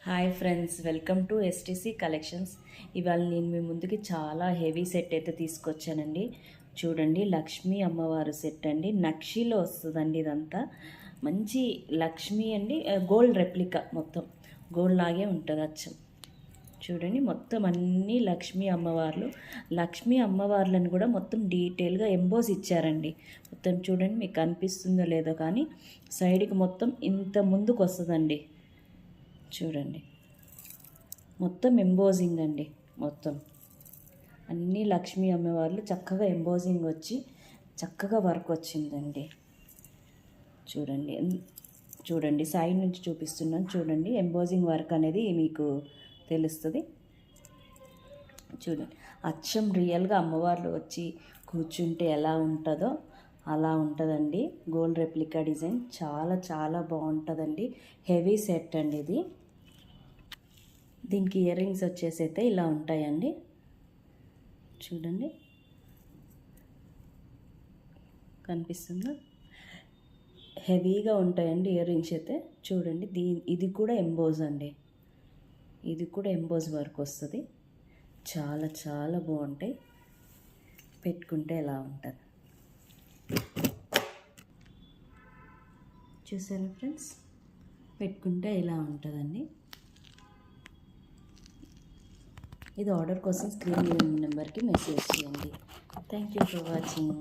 Hi friends, welcome to STC collections. ఇవాళ నేను మీ ముందుకి చాలా హెవీ సెట్ అయితే తీసుకొచ్చానండి. చూడండి, లక్ష్మీ అమ్మవారు సెట్ అండి. నక్షిలో వస్తుందండి. ఇదంతా మంచి లక్ష్మీ అండి, గోల్డ్ రెప్లికా, మొత్తం గోల్డ్ లాగే ఉంటుంది అచ్చం. చూడండి, మొత్తం అన్నీ లక్ష్మీ అమ్మవార్లను కూడా మొత్తం డీటెయిల్గా ఎంబోస్ ఇచ్చారండి. మొత్తం చూడండి, మీకు కనిపిస్తుందో లేదో కానీ సైడ్కి మొత్తం ఇంత ముందుకు వస్తుందండి. చూడండి, మొత్తం ఎంబోజింగ్ అండి. మొత్తం అన్నీ లక్ష్మీ అమ్మవార్లు చక్కగా ఎంబోజింగ్ వచ్చి చక్కగా వర్క్ వచ్చిందండి. చూడండి చూడండి సైడ్ నుంచి చూపిస్తున్నాను. చూడండి, ఎంబోజింగ్ వర్క్ అనేది మీకు తెలుస్తుంది. చూడండి, అచ్చం రియల్గా అమ్మవార్లు వచ్చి కూర్చుంటే ఎలా ఉంటుందో అలా ఉంటుందండి. గోల్డ్ రెప్లికా డిజైన్ చాలా చాలా బాగుంటుందండి. హెవీ సెట్ అండి ఇది. దీనికి ఇయర్ రింగ్స్ వచ్చేసి అయితే ఇలా ఉంటాయండి. చూడండి, కనిపిస్తుందా? హెవీగా ఉంటాయండి ఇయర్ రింగ్స్ అయితే. చూడండి, ఇది కూడా ఎంబోజ్ అండి. ఇది కూడా ఎంబోజ్ వర్క్ వస్తుంది. చాలా చాలా బాగుంటాయి. పెట్టుకుంటే ఎలా ఉంటుంది చూసారా ఫ్రెండ్స్? పెట్టుకుంటే ఇలా ఉంటుందండి. ఇది ఆర్డర్ కోసం స్క్రీన్ నెంబర్కి మెసేజ్ చేయండి. Thank you for watching.